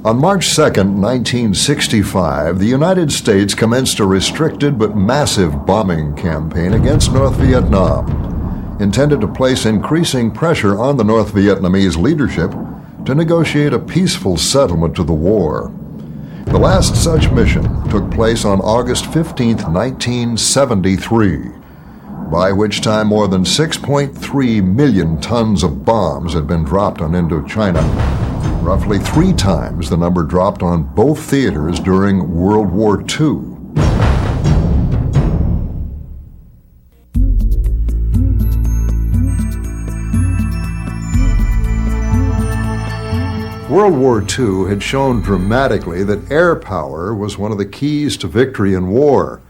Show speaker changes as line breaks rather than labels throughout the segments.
On March 2, 1965, the United States commenced a restricted but massive bombing campaign against North Vietnam, intended to place increasing pressure on the North Vietnamese leadership to negotiate a peaceful settlement to the war. The last such mission took place on August 15, 1973, by which time more than 6.3 million tons of bombs had been dropped on Indochina, roughly 3 times the number dropped on both theaters during World War II. World War II had shown dramatically that air power was one of the keys to victory in war,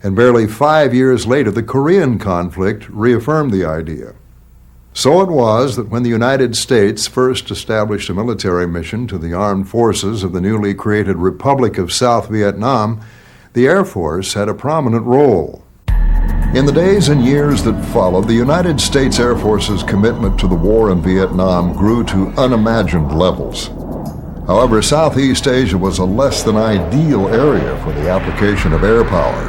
and barely 5 years later the Korean conflict reaffirmed the idea. So it was that when the United States first established a military mission to the armed forces of the newly created Republic of South Vietnam, the Air Force had a prominent role. In the days and years that followed, the United States Air Force's commitment to the war in Vietnam grew to unimagined levels. However, Southeast Asia was a less than ideal area for the application of air power.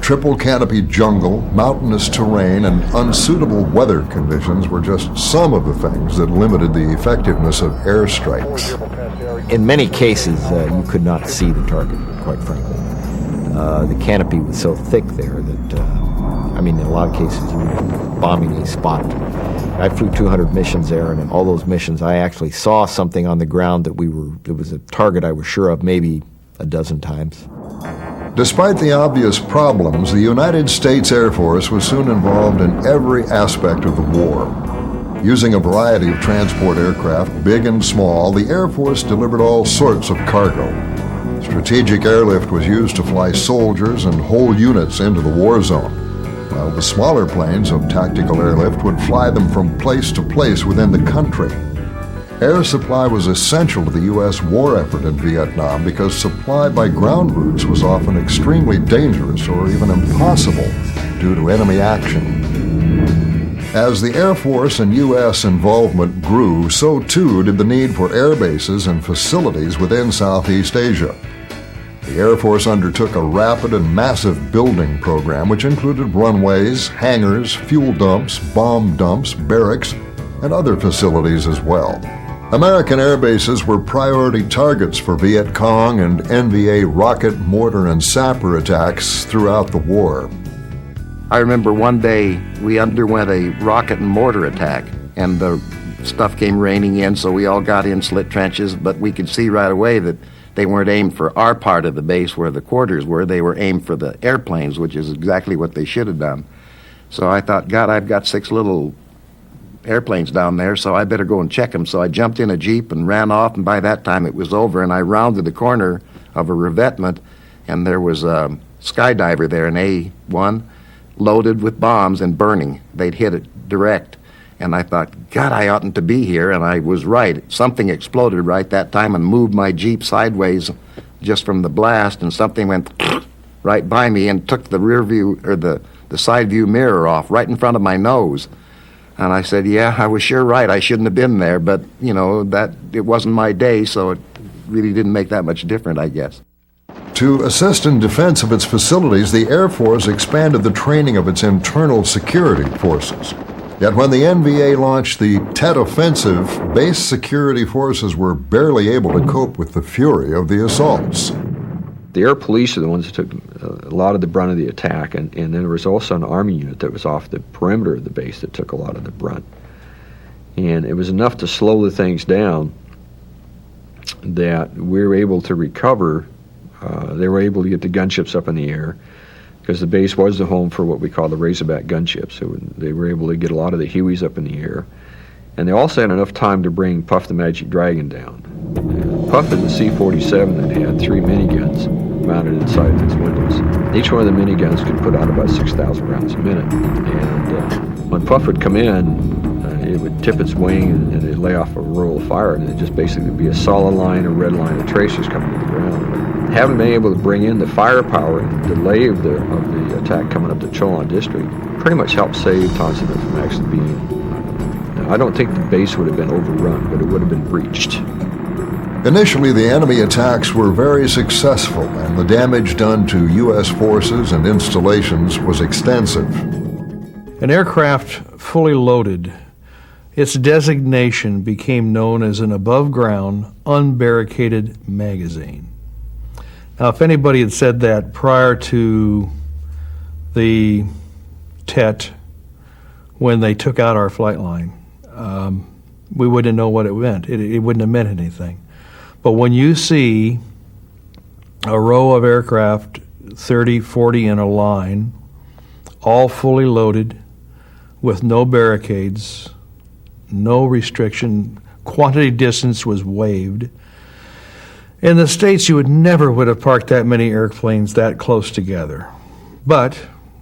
Triple canopy jungle, mountainous terrain, and unsuitable weather conditions were just some of the things that limited the effectiveness of airstrikes.
In many cases, you could not see the target, quite frankly. The canopy was so thick there that, in a lot of cases, you were bombing a spot. I flew 200 missions there, and in all those missions, I actually saw something on the ground that it was a target I was sure of maybe a dozen times.
Despite the obvious problems, the United States Air Force was soon involved in every aspect of the war. Using a variety of transport aircraft, big and small, the Air Force delivered all sorts of cargo. Strategic airlift was used to fly soldiers and whole units into the war zone, while the smaller planes of tactical airlift would fly them from place to place within the country. Air supply was essential to the U.S. war effort in Vietnam because supply by ground routes was often extremely dangerous or even impossible due to enemy action. As the Air Force and U.S. involvement grew, so too did the need for air bases and facilities within Southeast Asia. The Air Force undertook a rapid and massive building program which included runways, hangars, fuel dumps, bomb dumps, barracks, and other facilities as well. American air bases were priority targets for Viet Cong and NVA rocket, mortar, and sapper attacks throughout the war.
I remember one day we underwent a rocket and mortar attack, and the stuff came raining in, so we all got in slit trenches, but we could see right away that they weren't aimed for our part of the base where the quarters were. They were aimed for the airplanes, which is exactly what they should have done. So I thought, God, I've got 6 little airplanes down there, so I better go and check them. So I jumped in a Jeep and ran off, and by that time it was over, and I rounded the corner of a revetment, and there was a skydiver there, an A-1, loaded with bombs and burning. They'd hit it direct. And I thought, God, I oughtn't to be here, and I was right. Something exploded right that time and moved my Jeep sideways just from the blast, and something went right by me and took the rear view, or the side view mirror off right in front of my nose. And I said, yeah, I was sure right. I shouldn't have been there, but, that it wasn't my day, so it really didn't make that much difference, I guess.
To assist in defense of its facilities, the Air Force expanded the training of its internal security forces. Yet when the NVA launched the Tet Offensive, base security forces were barely able to cope with the fury of the assaults.
The air police are the ones that took a lot of the brunt of the attack, and then there was also an Army unit that was off the perimeter of the base that took a lot of the brunt. And it was enough to slow the things down that we were able to recover. They were able to get the gunships up in the air because the base was the home for what we call the Razorback gunships. So they were able to get a lot of the Hueys up in the air. And they also had enough time to bring Puff the Magic Dragon down. Puff is a C-47 that had 3 miniguns mounted inside its windows. Each one of the miniguns could put out about 6,000 rounds a minute. And when Puff would come in, it would tip its wing and it'd lay off a roll of fire, and it'd just basically be a solid line or red line of tracers coming to the ground. Having been able to bring in the firepower and delay of the attack coming up the Cho Lan district pretty much helped save Tan Son Nhut from actually being. I don't think the base would have been overrun, but it would have been breached.
Initially, the enemy attacks were very successful, and the damage done to U.S. forces and installations was extensive.
An aircraft fully loaded, its designation became known as an above-ground, unbarricaded magazine. Now, if anybody had said that prior to the Tet, when they took out our flight line, we wouldn't know what it meant. It wouldn't have meant anything. But when you see a row of aircraft, 30, 40 in a line, all fully loaded, with no barricades, no restriction, quantity distance was waived. In the States, you would have parked that many airplanes that close together. But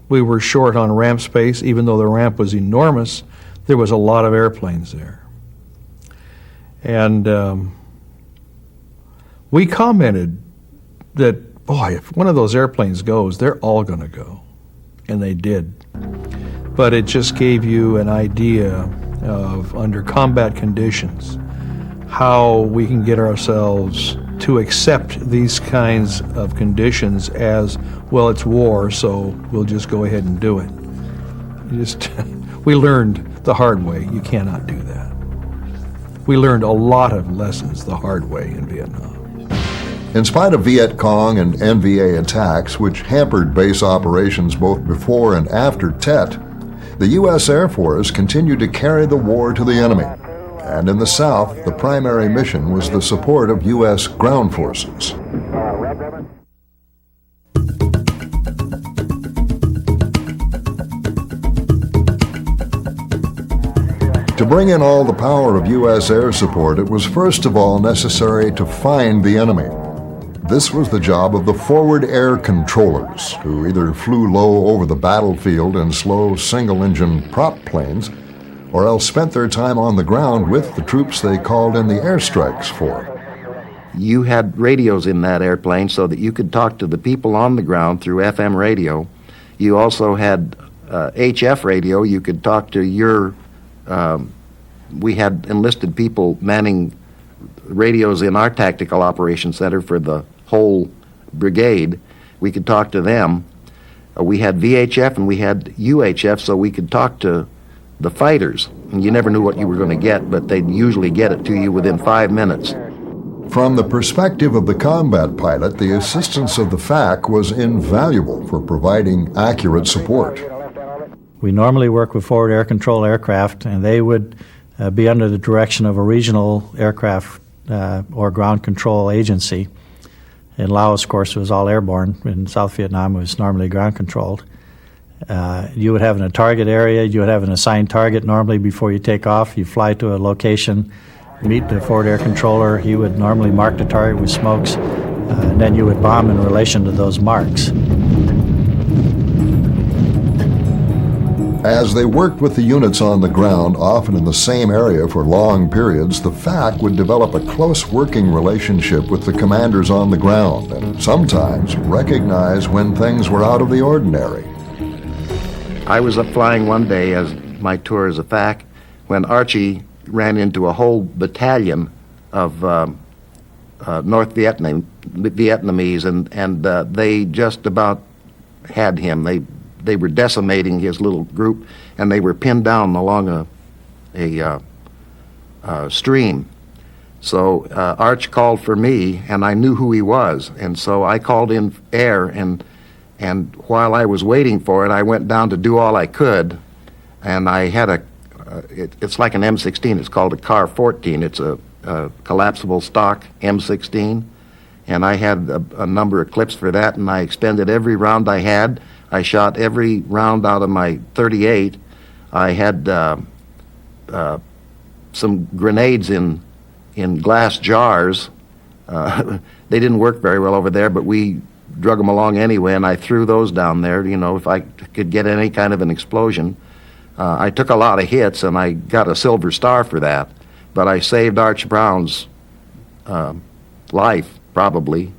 we were short on ramp space. Even though the ramp was enormous, there was a lot of airplanes there. And we commented that, boy, if one of those airplanes goes, they're all going to go. And they did. But it just gave you an idea of, under combat conditions, how we can get ourselves to accept these kinds of conditions as, well, it's war, so we'll just go ahead and do it. We learned the hard way. You cannot do that. We learned a lot of lessons the hard way in Vietnam.
In spite of Viet Cong and NVA attacks, which hampered base operations both before and after Tet, the U.S. Air Force continued to carry the war to the enemy. And in the South, the primary mission was the support of U.S. ground forces. To bring in all the power of U.S. air support, it was first of all necessary to find the enemy. This was the job of the forward air controllers, who either flew low over the battlefield in slow single-engine prop planes, or else spent their time on the ground with the troops they called in the airstrikes for.
You had radios in that airplane so that you could talk to the people on the ground through FM radio. You also had HF radio. You could talk to your... we had enlisted people manning radios in our tactical operations center for the whole brigade. We could talk to them. We had VHF and we had UHF, so we could talk to the fighters. And you never knew what you were going to get, but they'd usually get it to you within 5 minutes.
From the perspective of the combat pilot, the assistance of the FAC was invaluable for providing accurate support.
We normally work with forward air control aircraft, and they would be under the direction of a regional aircraft or ground control agency. In Laos, of course, it was all airborne. In South Vietnam, it was normally ground controlled. You would have in a target area, you would have an assigned target normally before you take off. You fly to a location, meet the forward air controller. He would normally mark the target with smokes, and then you would bomb in relation to those marks.
As they worked with the units on the ground, often in the same area for long periods, the FAC would develop a close working relationship with the commanders on the ground and sometimes recognize when things were out of the ordinary.
I was up flying one day as my tour as a FAC when Archie ran into a whole battalion of North Vietnamese, and they just about had him. They were decimating his little group, and they were pinned down along a stream. So Arch called for me, and I knew who he was, and so I called in air, and while I was waiting for it, I went down to do all I could, and I had it's like an M16. It's called a Car 14. It's a collapsible stock M16, and I had a number of clips for that, and I expended every round I had. I shot every round out of my .38. I had some grenades in glass jars. They didn't work very well over there, but we drug them along anyway, and I threw those down there, if I could get any kind of an explosion. I took a lot of hits, and I got a Silver Star for that, but I saved Arch Brown's life, probably,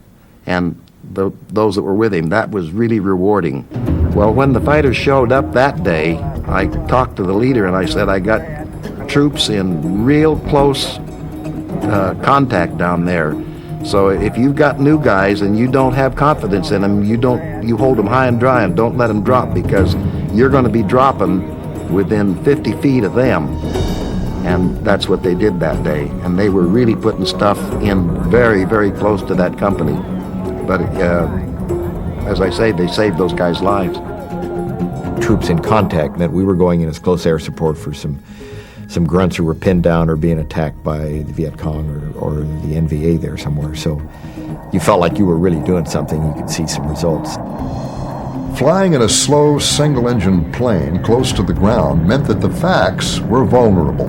and those that were with him. That was really rewarding. Well, when the fighters showed up that day, I talked to the leader and I said, I got troops in real close contact down there. So if you've got new guys and you don't have confidence in them, you hold them high and dry and don't let them drop, because you're going to be dropping within 50 feet of them. And that's what they did that day. And they were really putting stuff in very, very close to that company. But as I say, they saved those guys' lives.
Troops in contact meant we were going in as close air support for some grunts who were pinned down or being attacked by the Viet Cong or the NVA there somewhere. So you felt like you were really doing something. You could see some results.
Flying in a slow single-engine plane close to the ground meant that the FACs were vulnerable.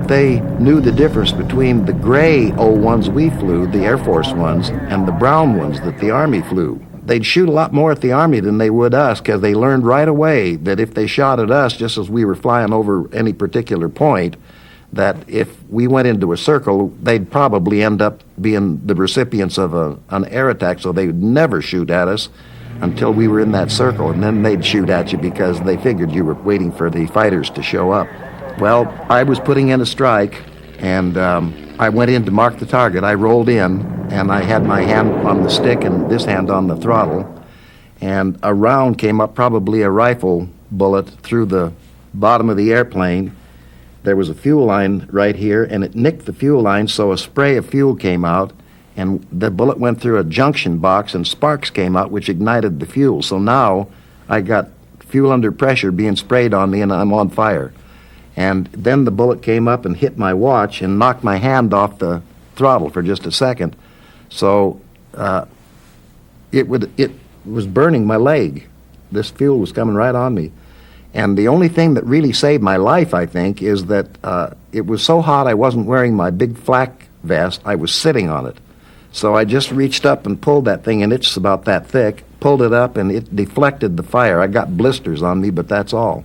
They knew the difference between the gray O-1s we flew, the Air Force ones, and the brown ones that the Army flew. They'd shoot a lot more at the Army than they would us, because they learned right away that if they shot at us, just as we were flying over any particular point, that if we went into a circle, they'd probably end up being the recipients of an air attack, so they would never shoot at us until we were in that circle, and then they'd shoot at you because they figured you were waiting for the fighters to show up. Well, I was putting in a strike, and I went in to mark the target. I rolled in, and I had my hand on the stick and this hand on the throttle, and a round came up, probably a rifle bullet, through the bottom of the airplane. There was a fuel line right here, and it nicked the fuel line, so a spray of fuel came out, and the bullet went through a junction box, and sparks came out, which ignited the fuel. So now I got fuel under pressure being sprayed on me, and I'm on fire. And then the bullet came up and hit my watch and knocked my hand off the throttle for just a second. So it was burning my leg. This fuel was coming right on me. And the only thing that really saved my life, I think, is that it was so hot I wasn't wearing my big flak vest. I was sitting on it. So I just reached up and pulled that thing, and it's about that thick, pulled it up, and it deflected the fire. I got blisters on me, but that's all.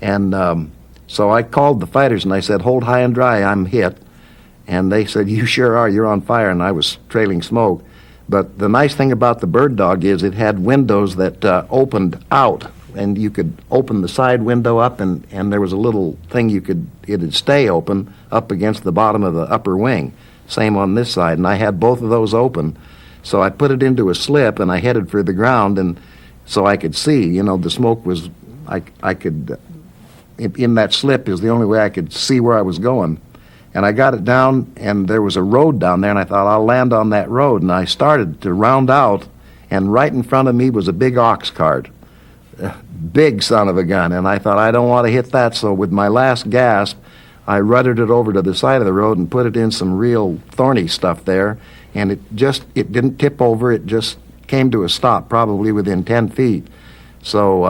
And so I called the fighters, and I said, "Hold high and dry, I'm hit." And they said, "You sure are, you're on fire," and I was trailing smoke. But the nice thing about the Bird Dog is it had windows that opened out, and you could open the side window up, and there was a little thing it'd stay open up against the bottom of the upper wing. Same on this side, and I had both of those open. So I put it into a slip, and I headed for the ground, and so I could see, the smoke was, I could, in that slip is the only way I could see where I was going. And I got it down, and there was a road down there, and I thought, I'll land on that road. And I started to round out, and right in front of me was a big ox cart, big son of a gun. And I thought, I don't want to hit that, so with my last gasp, I ruddered it over to the side of the road and put it in some real thorny stuff there, and it didn't tip over, it just came to a stop, probably within 10 feet. So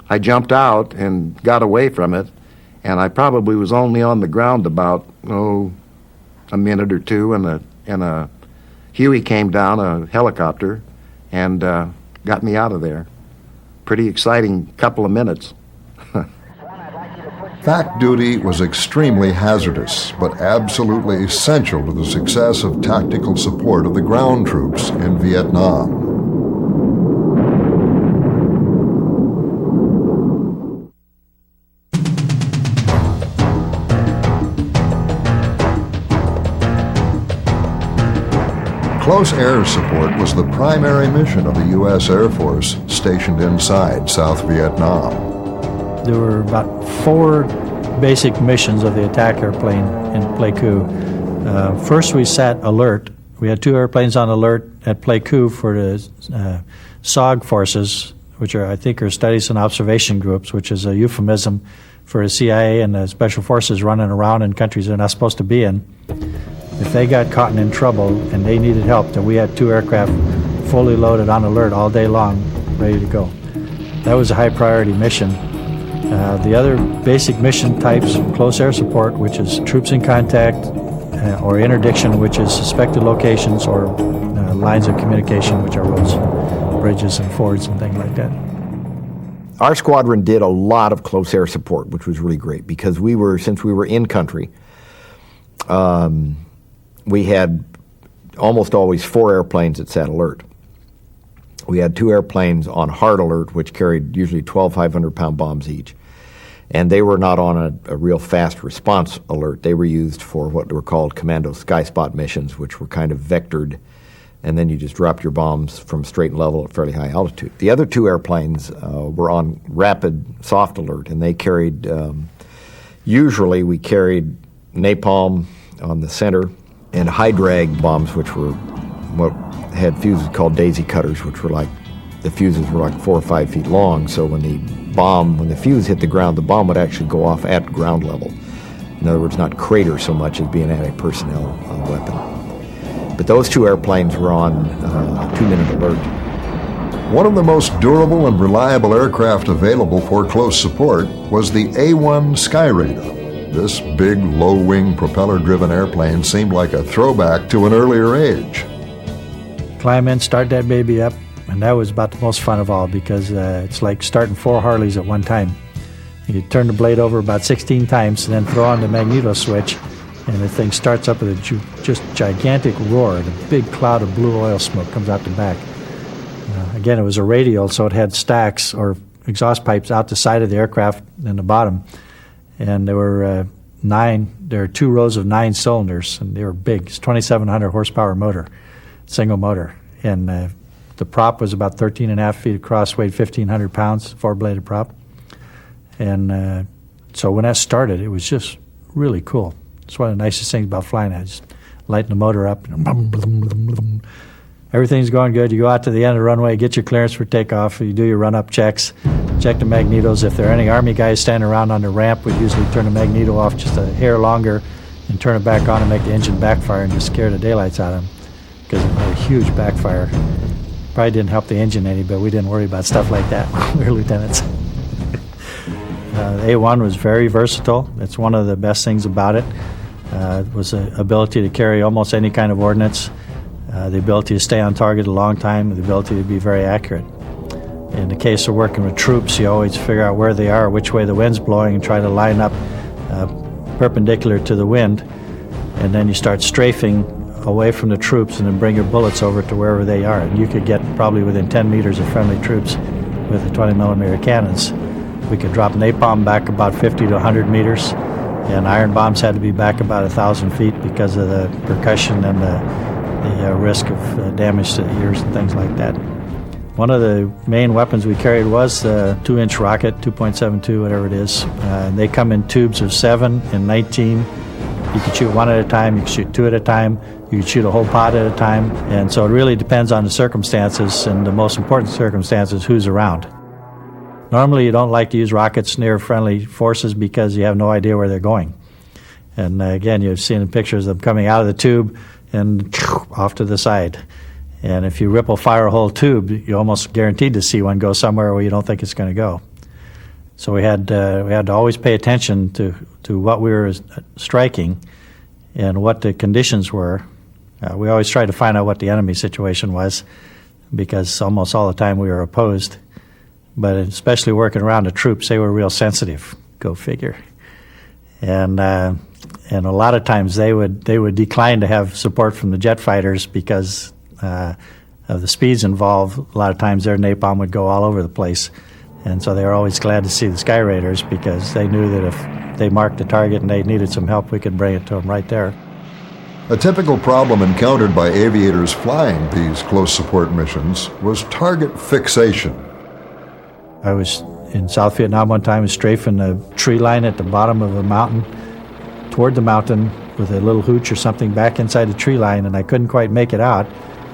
I jumped out and got away from it, and I probably was only on the ground about, a minute or two, and a Huey came down, a helicopter, and got me out of there. Pretty exciting couple of minutes.
FAC duty was extremely hazardous, but absolutely essential to the success of tactical support of the ground troops in Vietnam. Close air support was the primary mission of the U.S. Air Force stationed inside South Vietnam.
There were about 4 basic missions of the attack airplane in Pleiku. First, we sat alert. We had 2 airplanes on alert at Pleiku for the SOG forces, which I think are studies and observation groups, which is a euphemism for the CIA and the special forces running around in countries they're not supposed to be in. If they got caught in trouble and they needed help, then we had 2 aircraft fully loaded on alert all day long, ready to go. That was a high priority mission. The other basic mission types, close air support, which is troops in contact, or interdiction, which is suspected locations, or lines of communication, which are roads, bridges, and fords, and things like that.
Our squadron did a lot of close air support, which was really great because since we were in country, we had almost always 4 airplanes that sat alert. We had 2 airplanes on hard alert, which carried usually 12 500-pound bombs each. And they were not on a real fast response alert. They were used for what were called commando sky spot missions, which were kind of vectored, and then you just dropped your bombs from straight and level at fairly high altitude. The other two airplanes were on rapid soft alert, and they carried, usually we carried napalm on the center and high drag bombs, which were what had fuses called daisy cutters, which were like, the fuses were like 4 or 5 feet long, so when the fuse hit the ground, the bomb would actually go off at ground level. In other words, not crater so much as be an anti-personnel weapon. But those two airplanes were on 2-minute alert.
One of the most durable and reliable aircraft available for close support was the A-1 Skyraider. This big, low-wing, propeller-driven airplane seemed like a throwback to an earlier age.
Climb in, start that baby up, and that was about the most fun of all because it's like starting 4 Harleys at one time. You turn the blade over about 16 times and then throw on the magneto switch, and the thing starts up with a just gigantic roar, and a big cloud of blue oil smoke comes out the back. Again, it was a radial, so it had stacks or exhaust pipes out the side of the aircraft and the bottom. And there were 2 rows of 9 cylinders, and they were big. It's 2,700 horsepower motor, single motor. And the prop was about 13.5 feet across, weighed 1,500 pounds, 4-bladed prop. And so when that started, it was just really cool. It's one of the nicest things about flying. I just lighten the motor up, and boom, boom, boom, boom. Everything's going good. You go out to the end of the runway, get your clearance for takeoff. You do your run-up checks, check the magnetos. If there are any Army guys standing around on the ramp, we'd usually turn the magneto off just a hair longer and turn it back on and make the engine backfire and just scare the daylights out of them because it had a huge backfire. Probably didn't help the engine any, but we didn't worry about stuff like that when we were lieutenants. The A-1 was very versatile. That's one of the best things about it. It was the ability to carry almost any kind of ordnance, the ability to stay on target a long time, the ability to be very accurate. In the case of working with troops, you always figure out where they are, which way the wind's blowing, and try to line up perpendicular to the wind. And then you start strafing away from the troops and then bring your bullets over to wherever they are. And you could get probably within 10 meters of friendly troops with the 20-millimeter cannons. We could drop napalm back about 50 to 100 meters, and iron bombs had to be back about 1,000 feet because of the percussion and the risk of damage to the ears and things like that. One of the main weapons we carried was the 2-inch rocket, 2.72, whatever it is. They come in tubes of 7 and 19. You can shoot 1 at a time, you can shoot 2 at a time, you can shoot a whole pod at a time. And so it really depends on the circumstances, and the most important circumstance is who's around. Normally you don't like to use rockets near friendly forces because you have no idea where they're going. And again, you've seen the pictures of them coming out of the tube and off to the side. And if you ripple fire a whole tube, you're almost guaranteed to see one go somewhere where you don't think it's going to go. So we had to always pay attention to what we were striking and what the conditions were. We always tried to find out what the enemy situation was because almost all the time we were opposed. But especially working around the troops, they were real sensitive. Go figure. And a lot of times they would decline to have support from the jet fighters because of the speeds involved. A lot of times their napalm would go all over the place, and so they were always glad to see the Skyraiders because they knew that if they marked the target and they needed some help, we could bring it to them right there.
A typical problem encountered by aviators flying these close support missions was target fixation.
I was in South Vietnam one time, strafing a tree line at the bottom of a mountain toward the mountain with a little hooch or something back inside the tree line, and I couldn't quite make it out.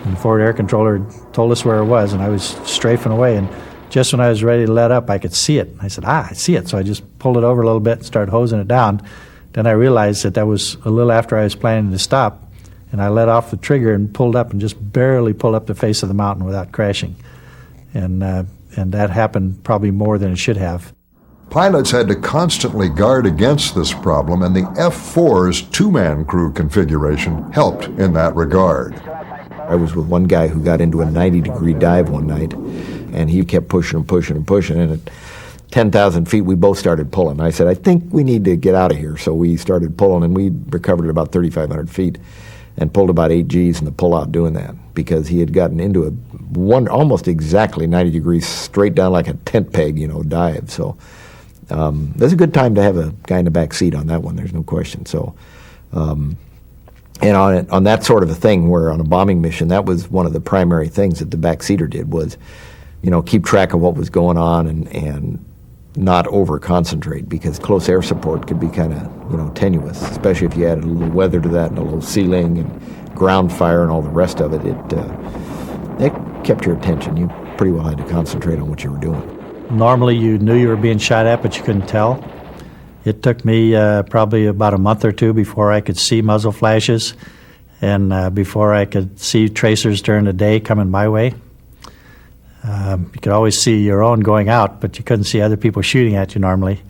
And the forward air controller told us where it was, and I was strafing away, and just when I was ready to let up, I could see it. I said, I see it. So I just pulled it over a little bit and started hosing it down. Then I realized that was a little after I was planning to stop, and I let off the trigger and pulled up and just barely pulled up the face of the mountain without crashing. And that happened probably more than it should have.
Pilots had to constantly guard against this problem, and the F-4's 2-man crew configuration helped in that regard.
I was with one guy who got into a 90-degree dive one night, and he kept pushing and pushing and pushing, and at 10,000 feet, we both started pulling. I said, I think we need to get out of here, so we started pulling, and we recovered at about 3,500 feet and pulled about 8 Gs in the pull-out doing that because he had gotten into a almost exactly 90 degrees straight down like a tent peg, dive. So That's a good time to have a guy in the back seat on that one. There's no question. So, and on that sort of a thing, where on a bombing mission, that was one of the primary things that the backseater did was, keep track of what was going on and not over concentrate, because close air support could be kind of tenuous, especially if you added a little weather to that and a little ceiling and ground fire and all the rest of it. It kept your attention. You pretty well had to concentrate on what you were doing.
Normally you knew you were being shot at, but you couldn't tell. It took me probably about a month or two before I could see muzzle flashes and before I could see tracers during the day coming my way. You could always see your own going out, but you couldn't see other people shooting at you normally,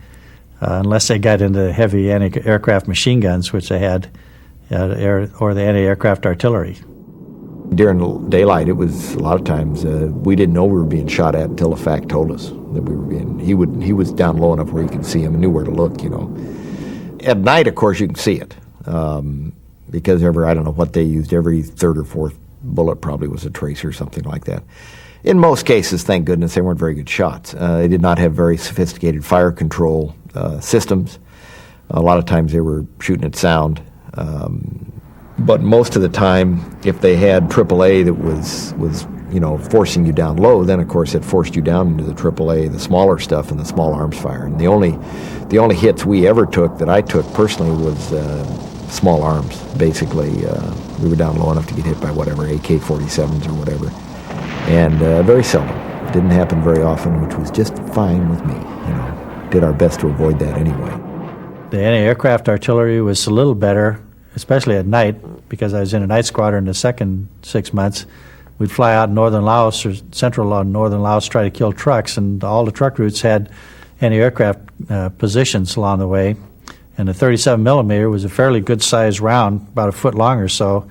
unless they got into heavy anti-aircraft machine guns, which they had, or the anti-aircraft artillery.
During daylight, it was a lot of times we didn't know we were being shot at until the fact told us that we were being. He was down low enough where you could see him and knew where to look. At night, of course, you can see it because I don't know what they used. Every third or fourth bullet probably was a tracer or something like that. In most cases, thank goodness, they weren't very good shots. They did not have very sophisticated fire control systems. A lot of times they were shooting at sound. But most of the time, if they had AAA that was forcing you down low, then of course it forced you down into the AAA, the smaller stuff, and the small arms fire. And the only hits we ever took, that I took personally, was small arms. Basically, we were down low enough to get hit by whatever, AK-47s or whatever. And very seldom. It didn't happen very often, which was just fine with me. Did our best to avoid that anyway.
The anti-aircraft artillery was a little better, especially at night, because I was in a night squadron the second 6 months. We'd fly out in northern Laos or central northern Laos, try to kill trucks, and all the truck routes had anti-aircraft positions along the way. And the 37 millimeter was a fairly good-sized round, about a foot long or so,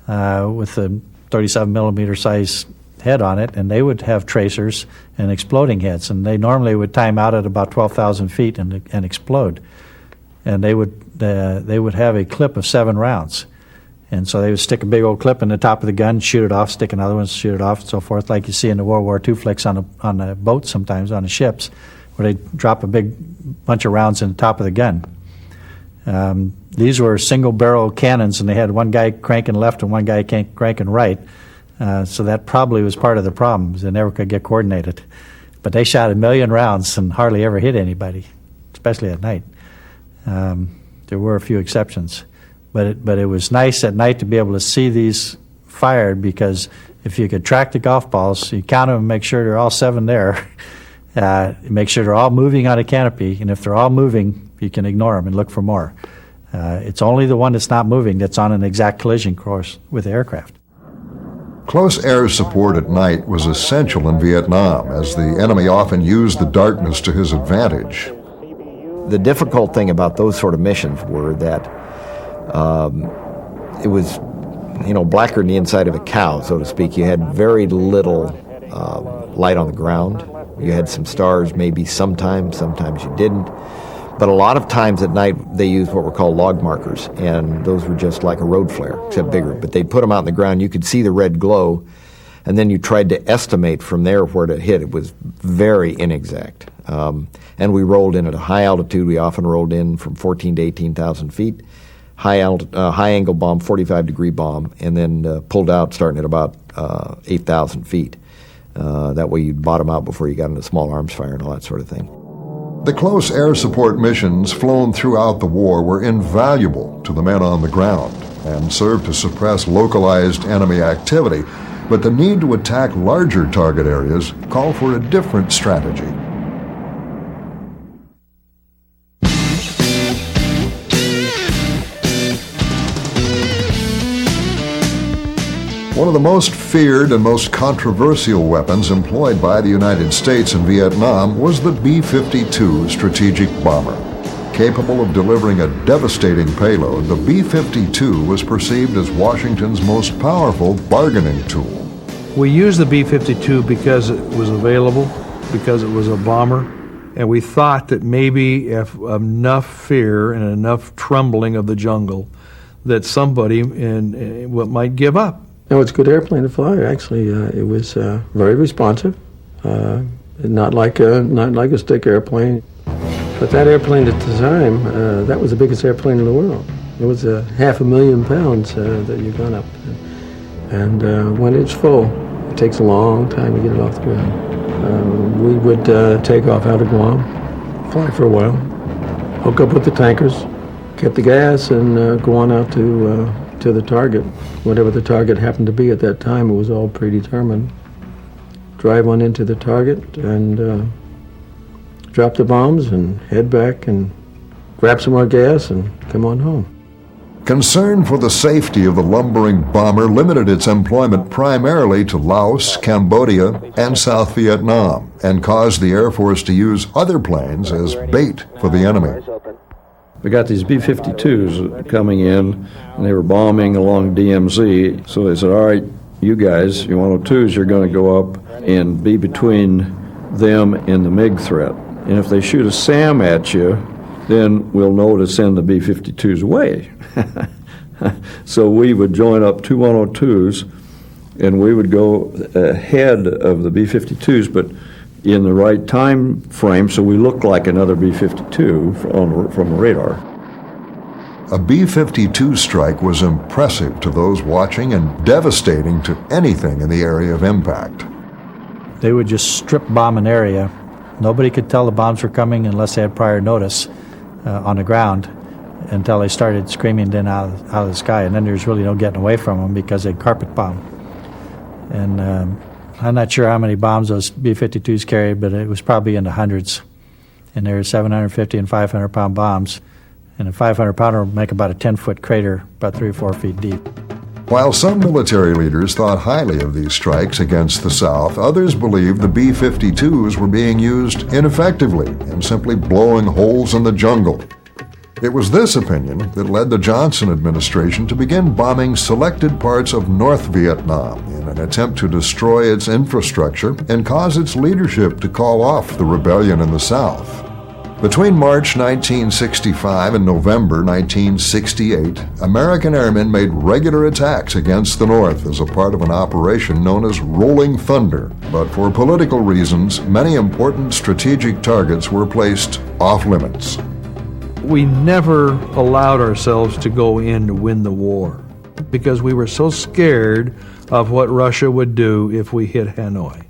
with a 37 millimeter size head on it, and they would have tracers and exploding heads, and they normally would time out at about 12,000 feet and explode. And they would have a clip of 7 rounds. And so they would stick a big old clip in the top of the gun, shoot it off, stick another one, shoot it off, and so forth, like you see in the World War II flicks on the boats sometimes, on the ships, where they drop a big bunch of rounds in the top of the gun. These were single-barrel cannons, and they had one guy cranking left and one guy cranking right. So that probably was part of the problem. They never could get coordinated. But they shot 1 million rounds and hardly ever hit anybody, especially at night. There were a few exceptions. But it was nice at night to be able to see these fired, because if you could track the golf balls, you count them and make sure they're all 7 there. Make sure they're all moving on a canopy, and if they're all moving, you can ignore them and look for more. It's only the one that's not moving that's on an exact collision course with the aircraft.
Close air support at night was essential in Vietnam, as the enemy often used the darkness to his advantage.
The difficult thing about those sort of missions were that it was, blacker than the inside of a cow, so to speak. You had very little light on the ground. You had some stars maybe sometimes you didn't. But a lot of times at night they used what were called log markers, and those were just like a road flare, except bigger. But they'd put them out in the ground. You could see the red glow, and then you tried to estimate from there where to hit. It was very inexact. And we rolled in at a high altitude. We often rolled in from 14 to 18,000 feet. High angle bomb, 45-degree bomb, and then pulled out starting at about 8,000 feet. That way you'd bottom out before you got into small arms fire and all that sort of thing.
The close air support missions flown throughout the war were invaluable to the men on the ground and served to suppress localized enemy activity, but the need to attack larger target areas called for a different strategy. One of the most feared and most controversial weapons employed by the United States in Vietnam was the B-52 strategic bomber. Capable of delivering a devastating payload, the B-52 was perceived as Washington's most powerful bargaining tool.
We used the B-52 because it was available, because it was a bomber, and we thought that maybe if enough fear and enough trembling of the jungle, that somebody might give up.
No, it's a good airplane to fly. Actually, it was very responsive, not like a stick airplane. But that airplane at the time, that was the biggest airplane in the world. It was 500,000 pounds that you got up. And when it's full, it takes a long time to get it off the ground. We would take off out of Guam, fly for a while, hook up with the tankers, get the gas, and go on out to the target. Whatever the target happened to be at that time, it was all predetermined. Drive on into the target and drop the bombs and head back and grab some more gas and come on home.
Concern for the safety of the lumbering bomber limited its employment primarily to Laos, Cambodia, and South Vietnam, and caused the Air Force to use other planes as bait for the enemy.
We got these B-52s coming in, and they were bombing along DMZ, so they said, all right, you guys, you 102s, you're going to go up and be between them and the MiG threat. And if they shoot a SAM at you, then we'll know to send the B-52s away. So we would join up two 102s, and we would go ahead of the B-52s, but in the right time frame, so we look like another B-52 from the radar.
A B-52 strike was impressive to those watching and devastating to anything in the area of impact.
They would just strip bomb an area. Nobody could tell the bombs were coming unless they had prior notice on the ground until they started screaming then out of the sky. And then there's really no getting away from them because they carpet bomb. And I'm not sure how many bombs those B-52s carried, but it was probably in the hundreds. And they were 750 and 500-pound bombs. And a 500-pounder would make about a 10-foot crater, about 3 or 4 feet deep.
While some military leaders thought highly of these strikes against the South, others believed the B-52s were being used ineffectively and simply blowing holes in the jungle. It was this opinion that led the Johnson administration to begin bombing selected parts of North Vietnam in an attempt to destroy its infrastructure and cause its leadership to call off the rebellion in the South. Between March 1965 and November 1968, American airmen made regular attacks against the North as a part of an operation known as Rolling Thunder. But for political reasons, many important strategic targets were placed off limits.
We never allowed ourselves to go in to win the war because we were so scared of what Russia would do if we hit Hanoi.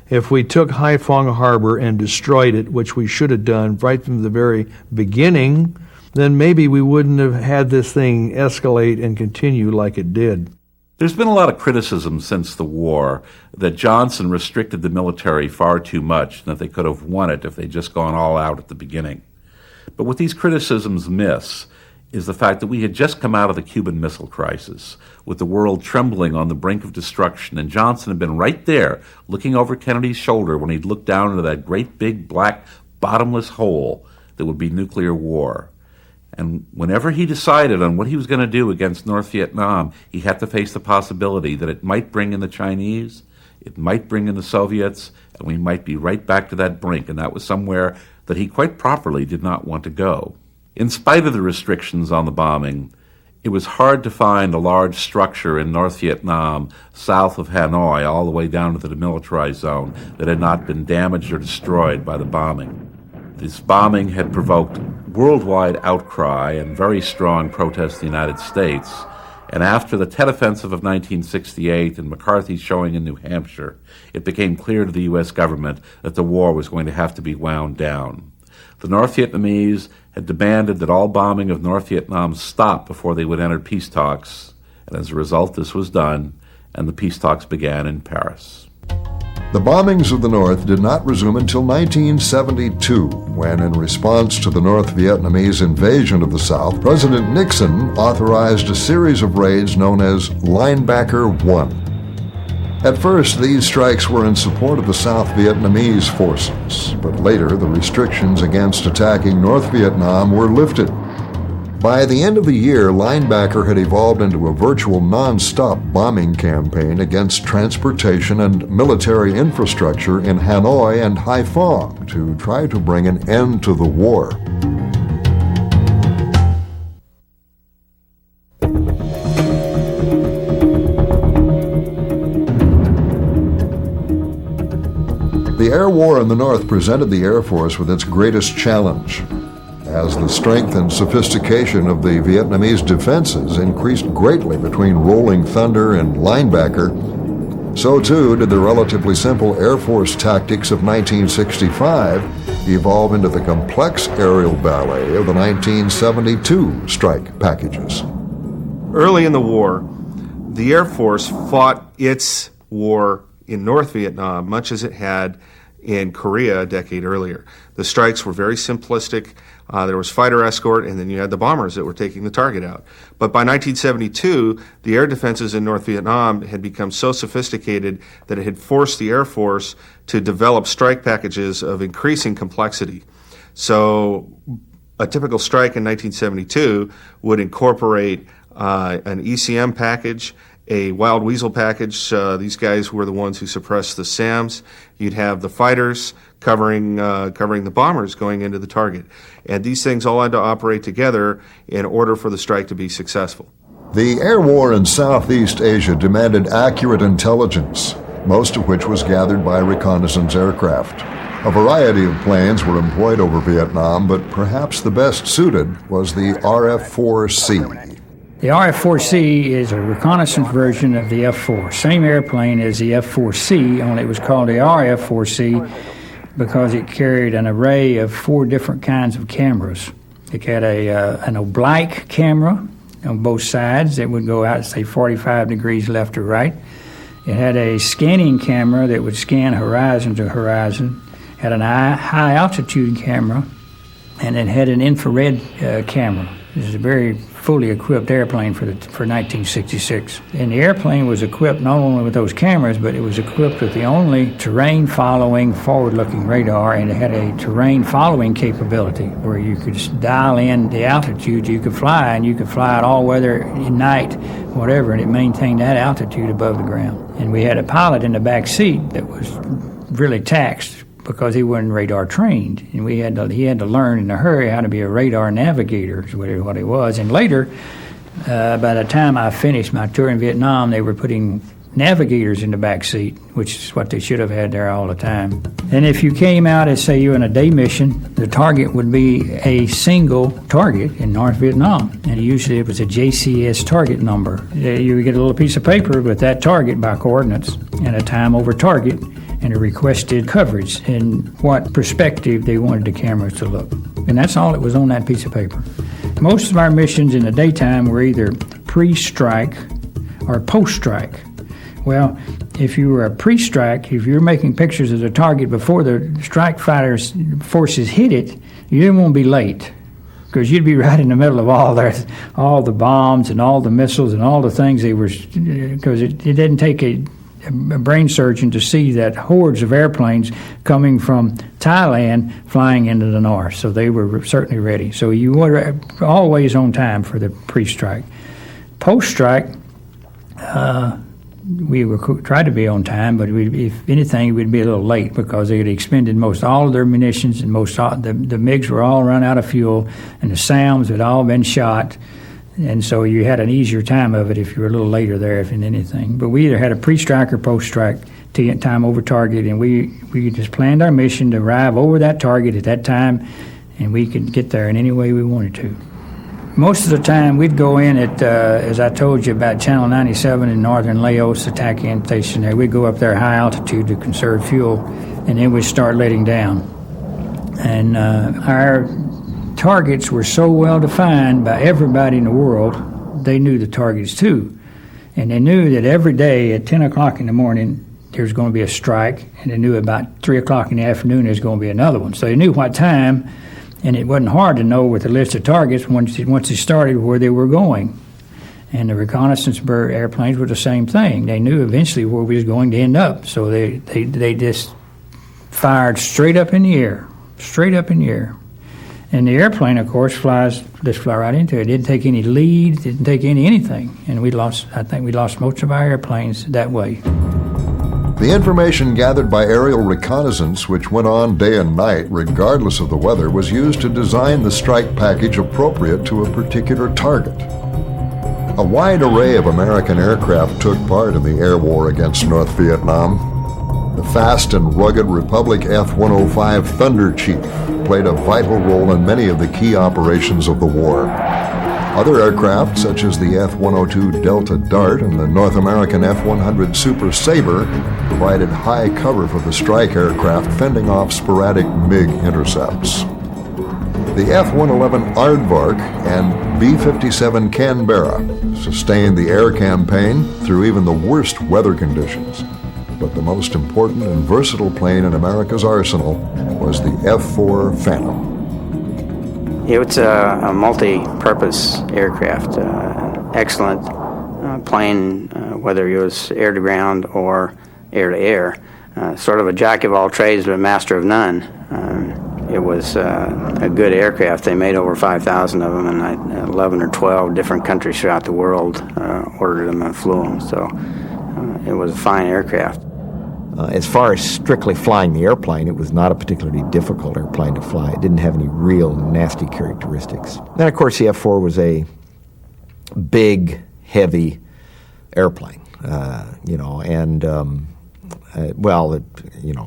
If we took Haiphong Harbor and destroyed it, which we should have done right from the very beginning, then maybe we wouldn't have had this thing escalate and continue like it did.
There's been a lot of criticism since the war that Johnson restricted the military far too much and that they could have won it if they'd just gone all out at the beginning. But what these criticisms miss is the fact that we had just come out of the Cuban Missile Crisis, with the world trembling on the brink of destruction, and Johnson had been right there, looking over Kennedy's shoulder when he'd looked down into that great big black bottomless hole that would be nuclear war. And whenever he decided on what he was going to do against North Vietnam, he had to face the possibility that it might bring in the Chinese, it might bring in the Soviets, and we might be right back to that brink, and that was somewhere that he quite properly did not want to go. In spite of the restrictions on the bombing, it was hard to find a large structure in North Vietnam south of Hanoi all the way down to the demilitarized zone that had not been damaged or destroyed by the bombing. This bombing had provoked worldwide outcry and very strong protest in the United States, and after the Tet Offensive of 1968 and McCarthy's showing in New Hampshire, it became clear to the U.S. government that the war was going to have to be wound down. The North Vietnamese had demanded that all bombing of North Vietnam stop before they would enter peace talks, and as a result this was done, and the peace talks began in Paris.
The bombings of the North did not resume until 1972, when, in response to the North Vietnamese invasion of the South, President Nixon authorized a series of raids known as Linebacker 1. At first, these strikes were in support of the South Vietnamese forces, but later the restrictions against attacking North Vietnam were lifted. By the end of the year, Linebacker had evolved into a virtual non-stop bombing campaign against transportation and military infrastructure in Hanoi and Haiphong to try to bring an end to the war. The air war in the North presented the Air Force with its greatest challenge. As the strength and sophistication of the Vietnamese defenses increased greatly between Rolling Thunder and Linebacker, so too did the relatively simple Air Force tactics of 1965 evolve into the complex aerial ballet of the 1972 strike packages.
Early in the war, the Air Force fought its war in North Vietnam much as it had in Korea a decade earlier. The strikes were very simplistic. There was fighter escort, and then you had the bombers that were taking the target out. But by 1972, the air defenses in North Vietnam had become so sophisticated that it had forced the Air Force to develop strike packages of increasing complexity. So a typical strike in 1972 would incorporate an ECM package, a Wild Weasel package. These guys were the ones who suppressed the SAMs. You'd have the fighters covering the bombers going into the target. And these things all had to operate together in order for the strike to be successful.
The air war in Southeast Asia demanded accurate intelligence, most of which was gathered by reconnaissance aircraft. A variety of planes were employed over Vietnam, but perhaps the best suited was the RF-4C.
The RF-4C is a reconnaissance version of the F-4. Same airplane as the F-4C, only it was called the RF-4C because it carried an array of 4 different kinds of cameras. It had an oblique camera on both sides that would go out, say, 45 degrees left or right. It had a scanning camera that would scan horizon to horizon. It had an high-altitude camera, and it had an infrared camera. This is a very fully equipped airplane for 1966. And the airplane was equipped not only with those cameras, but it was equipped with the only terrain-following, forward-looking radar, and it had a terrain-following capability where you could dial in the altitude you could fly, and you could fly it all weather, at night, whatever, and it maintained that altitude above the ground. And we had a pilot in the back seat that was really taxed because he wasn't radar trained, and he had to learn in a hurry how to be a radar navigator, is what he was. And later, by the time I finished my tour in Vietnam, they were putting navigators in the back seat, which is what they should have had there all the time. And if you came out and say you're in a day mission, the target would be a single target in North Vietnam, and usually it was a JCS target number. You would get a little piece of paper with that target by coordinates and a time over target, and a requested coverage and what perspective they wanted the cameras to look. And that's all that was on that piece of paper. Most of our missions in the daytime were either pre-strike or post-strike. Well, if you were a pre-strike, if you were making pictures of the target before the strike fighters forces hit it, you didn't want to be late, because you'd be right in the middle of all the bombs and all the missiles and all the things they were, because it didn't take a brain surgeon to see that hordes of airplanes coming from Thailand flying into the north. So they were certainly ready. So you were always on time for the pre-strike. Post-strike, we tried to be on time, but if anything, we'd be a little late because they had expended most all of their munitions, and the MiGs were all run out of fuel, and the SAMs had all been shot. And so you had an easier time of it if you were a little later there, if in anything. But we either had a pre-strike or post-strike time over target, and we just planned our mission to arrive over that target at that time, and we could get there in any way we wanted to. Most of the time, we'd go in at, as I told you about Channel 97 in northern Laos, the TACAN station there. We'd go up there high altitude to conserve fuel, and then we'd start letting down. And our targets were so well defined by everybody in the world, they knew the targets too. And they knew that every day at 10 o'clock in the morning, there's going to be a strike, and they knew about 3 o'clock in the afternoon there's going to be another one. So they knew what time, and it wasn't hard to know with the list of targets once they started where they were going. And the reconnaissance airplanes were the same thing. They knew eventually where we was going to end up, so they just fired straight up in the air. And the airplane, of course, just fly right into it. It didn't take any lead, didn't take anything. And I think we lost most of our airplanes that way.
The information gathered by aerial reconnaissance, which went on day and night regardless of the weather, was used to design the strike package appropriate to a particular target. A wide array of American aircraft took part in the air war against North Vietnam. The fast and rugged Republic F-105 Thunder Chief played a vital role in many of the key operations of the war. Other aircraft, such as the F-102 Delta Dart and the North American F-100 Super Sabre, provided high cover for the strike aircraft, fending off sporadic MiG intercepts. The F-111 Aardvark and B-57 Canberra sustained the air campaign through even the worst weather conditions. But the most important and versatile plane in America's arsenal was the F-4 Phantom.
It's a multi-purpose aircraft, excellent plane, whether it was air-to-ground or air-to-air. Sort of a jack of all trades, but master of none. It was a good aircraft. They made over 5,000 of them, and 11 or 12 different countries throughout the world ordered them and flew them. So it was a fine aircraft.
As far as strictly flying the airplane, it was not a particularly difficult airplane to fly. It didn't have any real nasty characteristics. Then, of course, the F-4 was a big, heavy airplane,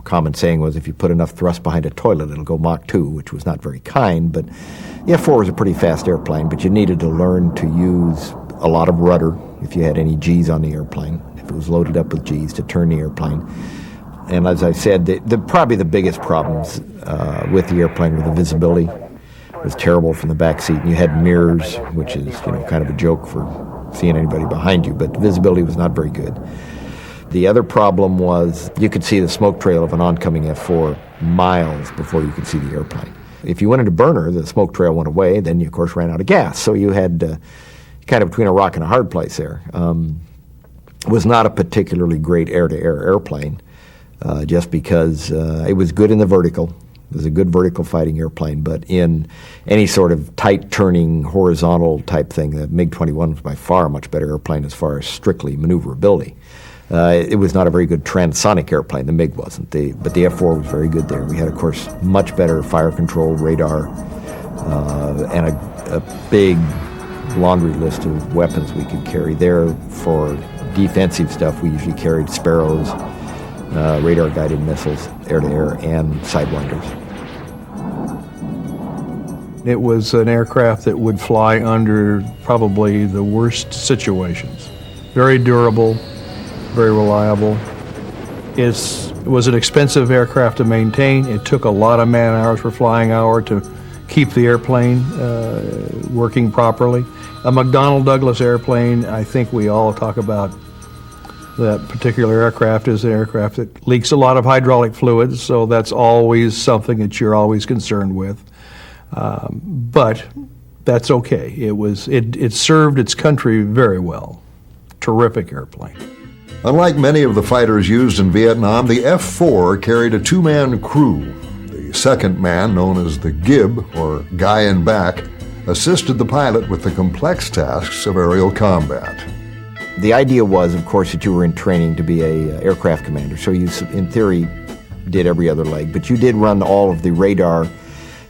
common saying was if you put enough thrust behind a toilet, it'll go Mach 2, which was not very kind, but the F-4 was a pretty fast airplane, but you needed to learn to use a lot of rudder if you had any G's on the airplane, if it was loaded up with G's to turn the airplane. And as I said, probably the biggest problems with the airplane were the visibility. It was terrible from the back seat, and you had mirrors, which is kind of a joke for seeing anybody behind you, but the visibility was not very good. The other problem was you could see the smoke trail of an oncoming F-4 miles before you could see the airplane. If you went into burner, the smoke trail went away, then you, of course, ran out of gas. So you had kind of between a rock and a hard place there. It was not a particularly great air-to-air airplane, just because it was good in the vertical. It was a good vertical fighting airplane, but in any sort of tight-turning, horizontal type thing, the MiG-21 was by far a much better airplane as far as strictly maneuverability. It was not a very good transonic airplane. The MiG wasn't. But the F-4 was very good there. We had, of course, much better fire control, radar, and a big laundry list of weapons we could carry there. For defensive stuff, we usually carried Sparrows, radar-guided missiles, air-to-air, and Sidewinders.
It was an aircraft that would fly under probably the worst situations. Very durable, very reliable. It was an expensive aircraft to maintain. It took a lot of man-hours per flying hour to keep the airplane working properly. A McDonnell Douglas airplane, I think we all talk about that particular aircraft, is an aircraft that leaks a lot of hydraulic fluids, so that's always something that you're always concerned with. But that's okay. It served its country very well. Terrific airplane.
Unlike many of the fighters used in Vietnam, the F-4 carried a two-man crew. The second man, known as the Gib, or guy in back, assisted the pilot with the complex tasks of aerial combat.
The idea was, of course, that you were in training to be a aircraft commander, so you, in theory, did every other leg, but you did run all of the radar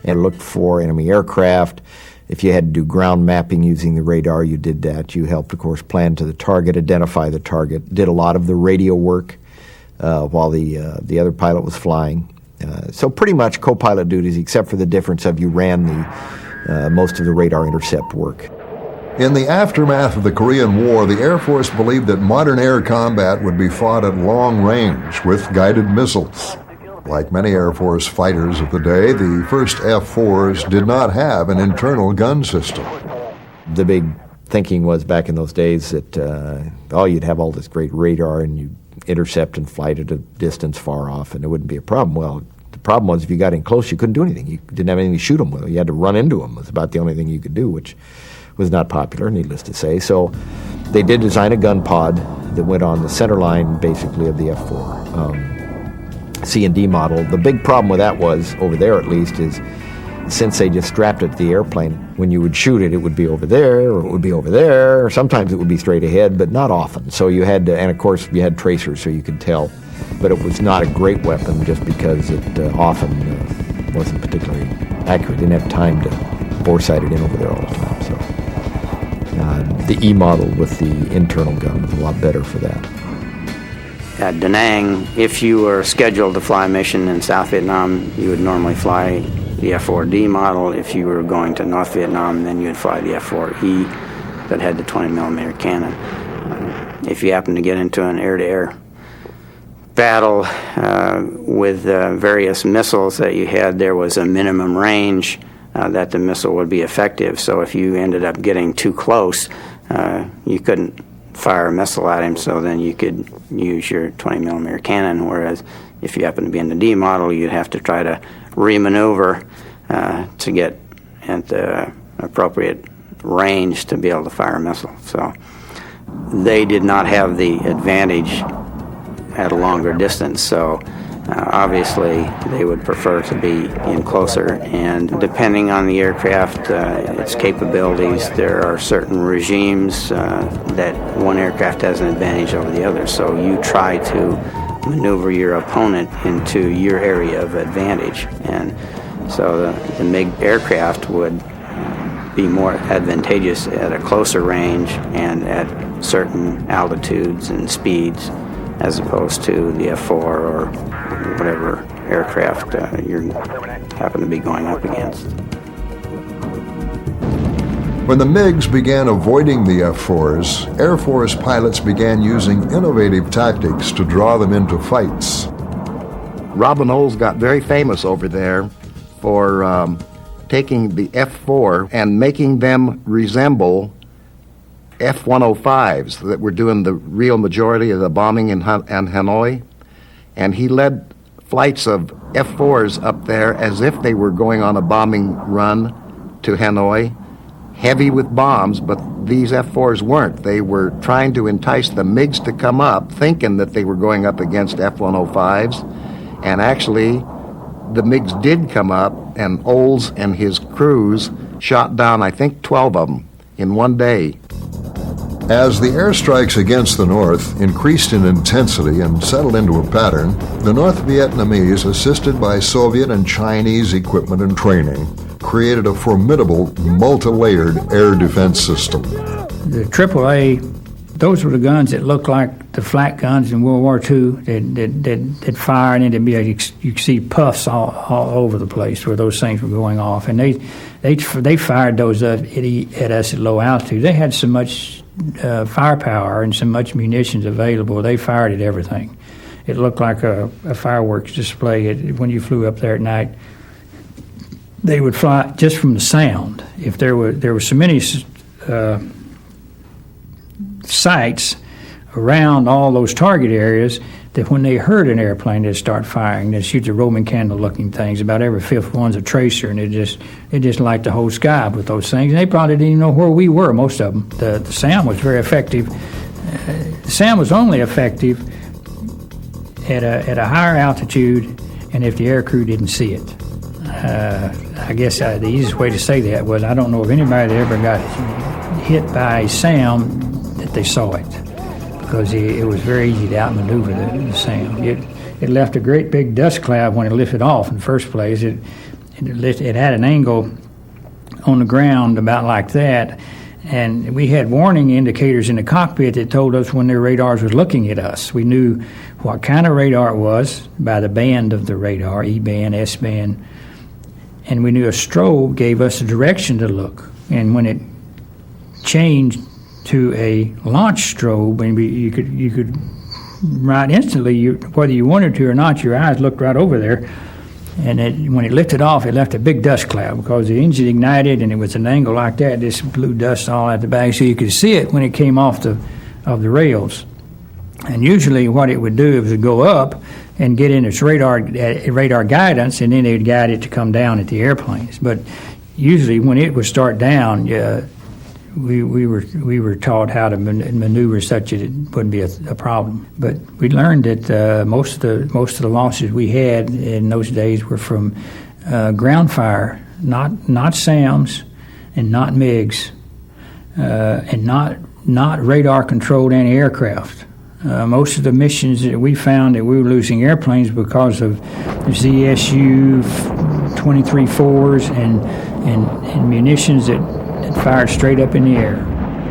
and looked for enemy aircraft. If you had to do ground mapping using the radar, you did that. You helped, of course, plan to the target, identify the target, did a lot of the radio work while the other pilot was flying. So pretty much co-pilot duties, except for the difference of you ran the most of the radar intercept work.
In the aftermath of the Korean War, the Air Force believed that modern air combat would be fought at long range with guided missiles. Like many Air Force fighters of the day, the first F-4s did not have an internal gun system.
The big thinking was back in those days that, you'd have all this great radar and you'd intercept and flight at a distance far off and it wouldn't be a problem. Well, the problem was if you got in close, you couldn't do anything. You didn't have anything to shoot them with. You had to run into them. It was about the only thing you could do, which was not popular, needless to say. So they did design a gun pod that went on the center line, basically, of the F-4. C&D model. The big problem with that was, over there at least, is since they just strapped it to the airplane, when you would shoot it, it would be over there, or it would be over there, or sometimes it would be straight ahead, but not often. So you had to, and of course you had tracers so you could tell, but it was not a great weapon just because it often wasn't particularly accurate. Didn't have time to bore sight it in over there all the time. So the E model with the internal gun was a lot better for that.
at Da Nang, if you were scheduled to fly a mission in South Vietnam, you would normally fly the F-4D model. If you were going to North Vietnam, then you would fly the F-4E that had the 20mm cannon. If you happen to get into an air-to-air battle with various missiles that you had, there was a minimum range that the missile would be effective. So if you ended up getting too close, you couldn't fire a missile at him, so then you could use your 20mm cannon, whereas if you happen to be in the D model, you'd have to try to remaneuver to get at the appropriate range to be able to fire a missile. So they did not have the advantage at a longer distance, so obviously they would prefer to be in closer, and depending on the aircraft, its capabilities, there are certain regimes that one aircraft has an advantage over the other, so you try to maneuver your opponent into your area of advantage, and so the MiG aircraft would be more advantageous at a closer range and at certain altitudes and speeds, as opposed to the F-4 or whatever aircraft you happen to be going up against.
When the MiGs began avoiding the F-4s, Air Force pilots began using innovative tactics to draw them into fights.
Robin Olds got very famous over there for taking the F-4 and making them resemble F-105s that were doing the real majority of the bombing in Hanoi. And he led flights of F-4s up there as if they were going on a bombing run to Hanoi, heavy with bombs, but these F-4s weren't. They were trying to entice the MiGs to come up, thinking that they were going up against F-105s, and actually the MiGs did come up, and Olds and his crews shot down, I think, 12 of them in one day.
As the airstrikes against the North increased in intensity and settled into a pattern, the North Vietnamese, assisted by Soviet and Chinese equipment and training, created a formidable multi-layered air defense system.
The AAA, those were the guns that looked like the flak guns in World War II that fire, and then you could see puffs all over the place where those things were going off. And they fired those at us at low altitude. They had so much firepower and so much munitions available, they fired at everything. It looked like a fireworks display when you flew up there at night. They would fly just from the sound. If there were so many sites around all those target areas that when they heard an airplane, they'd start firing. They'd shoot the Roman candle-looking things. About every fifth one's a tracer, and it just light the whole sky with those things. And they probably didn't even know where we were, most of them. The sound was very effective. The sound was only effective at a higher altitude, and if the aircrew didn't see it. I guess the easiest way to say that was I don't know of anybody that ever got hit by a sound that they saw it, because it was very easy to outmaneuver the sound. It left a great big dust cloud when it lifted off in the first place. It had an angle on the ground about like that, and we had warning indicators in the cockpit that told us when their radars was looking at us. We knew what kind of radar it was by the band of the radar, E-band, S-band, and we knew a strobe gave us a direction to look. And when it changed to a launch strobe, and you could right instantly, whether you wanted to or not, your eyes looked right over there. And when it lifted off, it left a big dust cloud because the engine ignited, and it was an angle like that. This blew dust all out the back, so you could see it when it came off the rails. And usually, what it would do is it would go up and get in its radar guidance, and then it would guide it to come down at the airplanes. But usually, when it would start down, we were taught how to maneuver such that it wouldn't be a problem. But we learned that most of the losses we had in those days were from ground fire, not SAMs, and not MiGs, and not radar controlled anti-aircraft. Most of the missions that we found that we were losing airplanes because of ZSU 23-4s and munitions that fired straight up in the air.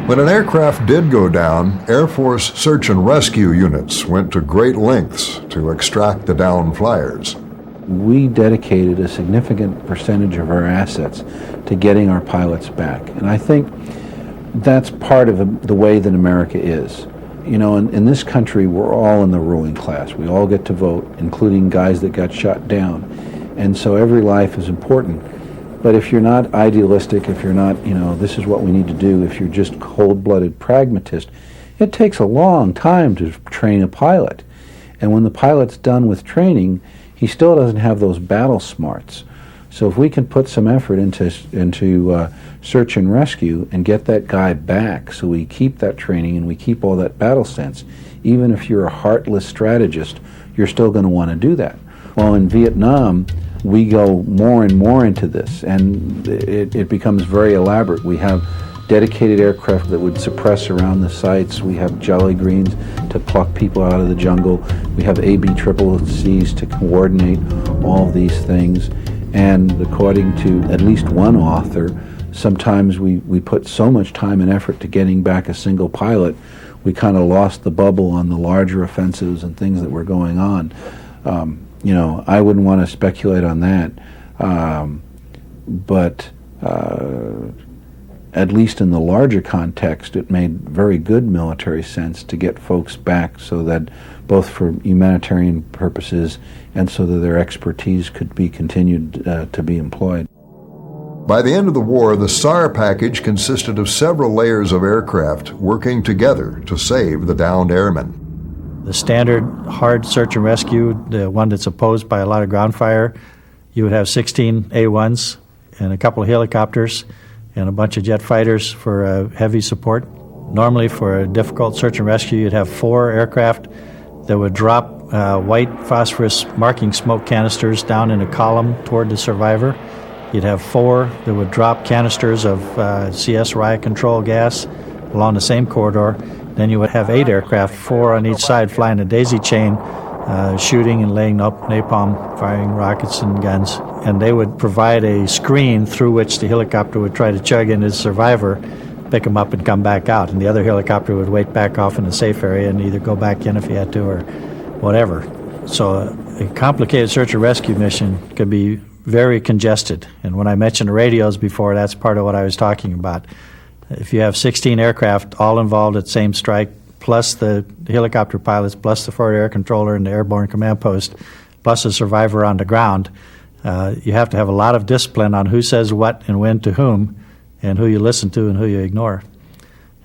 When an aircraft did go down, Air Force search and rescue units went to great lengths to extract the downed flyers.
We dedicated a significant percentage of our assets to getting our pilots back. And I think that's part of the way that America is. You know, in this country, we're all in the ruling class. We all get to vote, including guys that got shot down. And so every life is important. But if you're not idealistic, if you're not, you know, this is what we need to do, if you're just cold-blooded pragmatist, it takes a long time to train a pilot. And when the pilot's done with training, he still doesn't have those battle smarts. So if we can put some effort into search and rescue and get that guy back, so we keep that training and we keep all that battle sense, even if you're a heartless strategist, you're still going to want to do that. Well, in Vietnam, we go more and more into this, and it becomes very elaborate. We have dedicated aircraft that would suppress around the sites. We have Jolly Greens to pluck people out of the jungle. We have ABCCCs to coordinate all of these things. And according to at least one author, sometimes we put so much time and effort to getting back a single pilot, we kind of lost the bubble on the larger offensives and things that were going on. You know, I wouldn't want to speculate on that, but at least in the larger context, it made very good military sense to get folks back so that both for humanitarian purposes and so that their expertise could be continued to be employed.
By the end of the war, the SAR package consisted of several layers of aircraft working together to save the downed airmen.
The standard hard search and rescue, the one that's opposed by a lot of ground fire, you would have 16 A-1s and a couple of helicopters and a bunch of jet fighters for heavy support. Normally for a difficult search and rescue, you'd have 4 aircraft that would drop white phosphorus marking smoke canisters down in a column toward the survivor. You'd have 4 that would drop canisters of CS riot control gas along the same corridor. Then you would have 8 aircraft, 4 on each side, flying a daisy chain, shooting and laying up napalm, firing rockets and guns. And they would provide a screen through which the helicopter would try to chug in his survivor, pick him up and come back out. And the other helicopter would wait back off in a safe area and either go back in if he had to or whatever. So a complicated search and rescue mission could be very congested. And when I mentioned the radios before, that's part of what I was talking about. If you have 16 aircraft all involved at the same strike, plus the helicopter pilots, plus the forward air controller and the airborne command post, plus a survivor on the ground, you have to have a lot of discipline on who says what and when to whom, and who you listen to and who you ignore.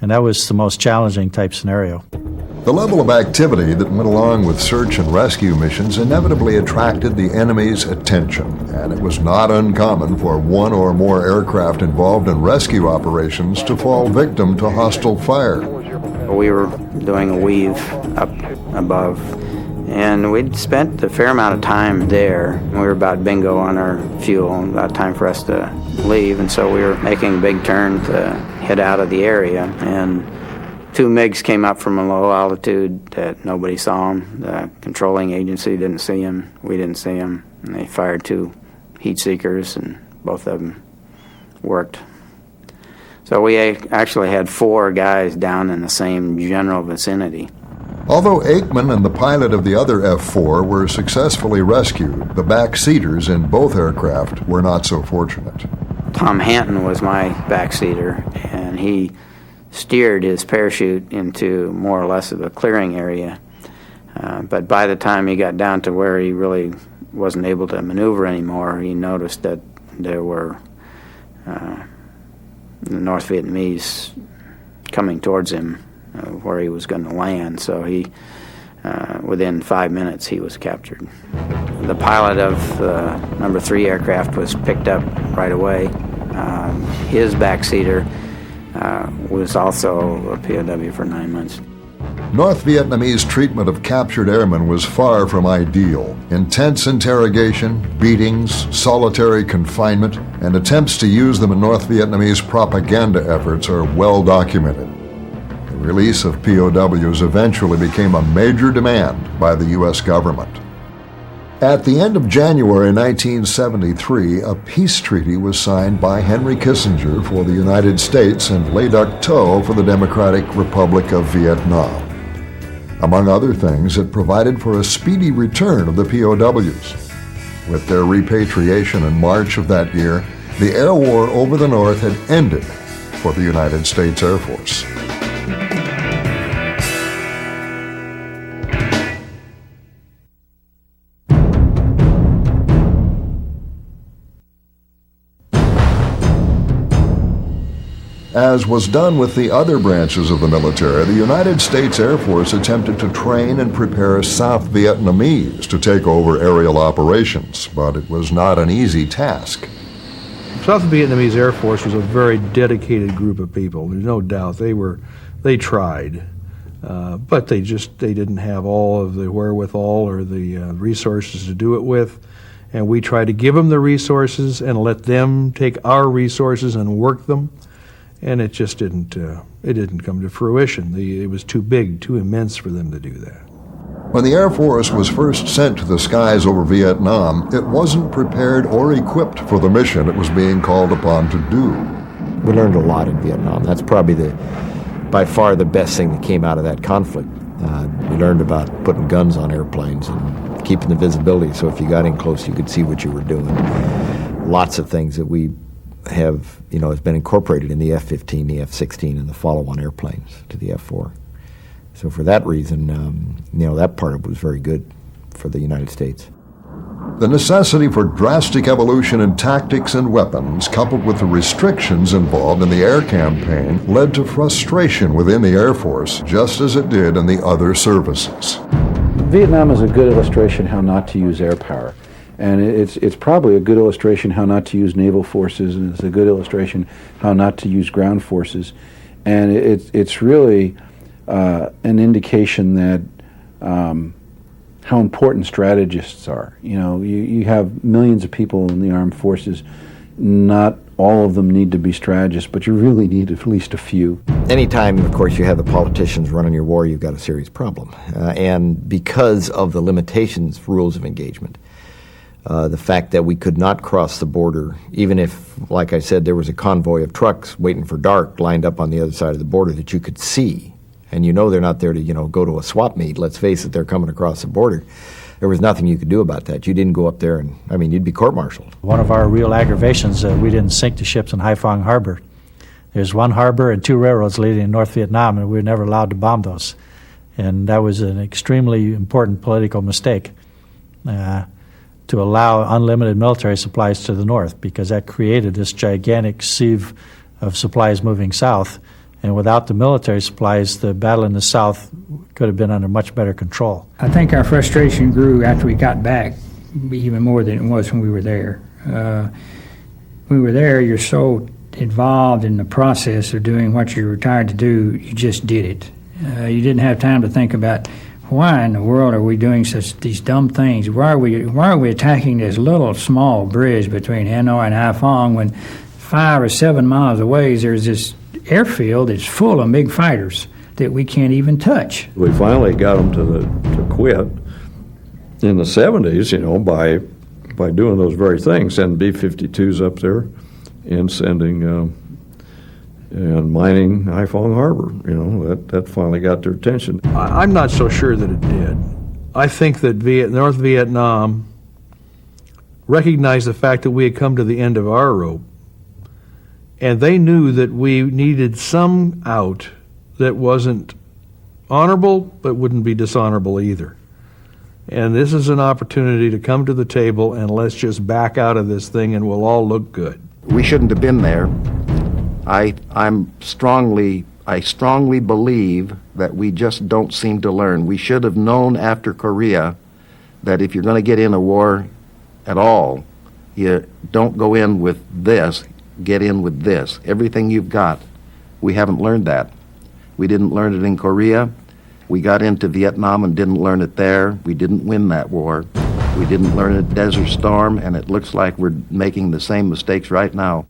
And that was the most challenging type scenario.
The level of activity that went along with search and rescue missions inevitably attracted the enemy's attention, and it was not uncommon for one or more aircraft involved in rescue operations to fall victim to hostile fire.
We were doing a weave up above, and we'd spent a fair amount of time there. We were about bingo on our fuel, and about time for us to leave, and so we were making a big turn to head out of the area, and 2 MiGs came up from a low altitude that nobody saw them. The controlling agency didn't see them. We didn't see them. And they fired 2 heat seekers, and both of them worked. So we actually had 4 guys down in the same general vicinity.
Although Aikman and the pilot of the other F-4 were successfully rescued, the backseaters in both aircraft were not so fortunate.
Tom Hanton was my backseater, and he steered his parachute into more or less of a clearing area. But by the time he got down to where he really wasn't able to maneuver anymore, he noticed that there were the North Vietnamese coming towards him where he was going to land. So he, within 5 minutes, he was captured. The pilot of the number 3 aircraft was picked up right away. His backseater was also a POW for 9 months.
North Vietnamese treatment of captured airmen was far from ideal. Intense interrogation, beatings, solitary confinement, and attempts to use them in North Vietnamese propaganda efforts are well documented. The release of POWs eventually became a major demand by the U.S. government. At the end of January 1973, a peace treaty was signed by Henry Kissinger for the United States and Le Duc Tho for the Democratic Republic of Vietnam. Among other things, it provided for a speedy return of the POWs. With their repatriation in March of that year, the air war over the North had ended for the United States Air Force. As was done with the other branches of the military, the United States Air Force attempted to train and prepare South Vietnamese to take over aerial operations, but it was not an easy task.
South Vietnamese Air Force was a very dedicated group of people. There's no doubt they tried, but they didn't have all of the wherewithal or the resources to do it with. And we tried to give them the resources and let them take our resources and work them. And it just didn't come to fruition. It was too big, too immense for them to do that.
When the Air Force was first sent to the skies over Vietnam, it wasn't prepared or equipped for the mission it was being called upon to do.
We learned a lot in Vietnam. That's probably by far the best thing that came out of that conflict. We learned about putting guns on airplanes and keeping the visibility so if you got in close you could see what you were doing. Lots of things that we have, has been incorporated in the F-15, the F-16, and the follow-on airplanes to the F-4. So for that reason, that part of it was very good for the United States.
The necessity for drastic evolution in tactics and weapons, coupled with the restrictions involved in the air campaign, led to frustration within the Air Force, just as it did in the other services.
Vietnam is a good illustration how not to use air power. And it's probably a good illustration how not to use naval forces, and it's a good illustration how not to use ground forces. And it's really an indication that how important strategists are. You have millions of people in the armed forces. Not all of them need to be strategists, but you really need at least a few.
Anytime, of course, you have the politicians running your war, you've got a serious problem. And because of the limitations, rules of engagement, the fact that we could not cross the border, even if, like I said, there was a convoy of trucks waiting for dark lined up on the other side of the border that you could see, and they're not there to, go to a swap meet. Let's face it, they're coming across the border. There was nothing you could do about that. You didn't go up there and, you'd be court-martialed.
One of our real aggravations, we didn't sink the ships in Haiphong Harbor. There's one harbor and two railroads leading in North Vietnam, and we were never allowed to bomb those. And that was an extremely important political mistake. To allow unlimited military supplies to the north, because that created this gigantic sieve of supplies moving south. And without the military supplies, the battle in the south could have been under much better control.
I think our frustration grew after we got back even more than it was when we were there. When we were there, you're so involved in the process of doing what you're retired to do, you just did it. You didn't have time to think about why in the world are we doing these dumb things? Why are we attacking this little small bridge between Hanoi and Haiphong when 5 or 7 miles away there's this airfield that's full of MiG fighters that we can't even touch?
We finally got them to quit in the 70s, by doing those very things, sending B-52s up there and sending and mining Haiphong Harbor. That finally got their attention.
I'm not so sure that it did. I think that North Vietnam recognized the fact that we had come to the end of our rope, and they knew that we needed some out that wasn't honorable but wouldn't be dishonorable either. And this is an opportunity to come to the table and let's just back out of this thing and we'll all look good.
We shouldn't have been there. I strongly believe that we just don't seem to learn. We should have known after Korea that if you're going to get in a war at all, you don't go in with this, get in with this. Everything you've got. We haven't learned that. We didn't learn it in Korea. We got into Vietnam and didn't learn it there. We didn't win that war. We didn't learn it at Desert Storm, and it looks like we're making the same mistakes right now.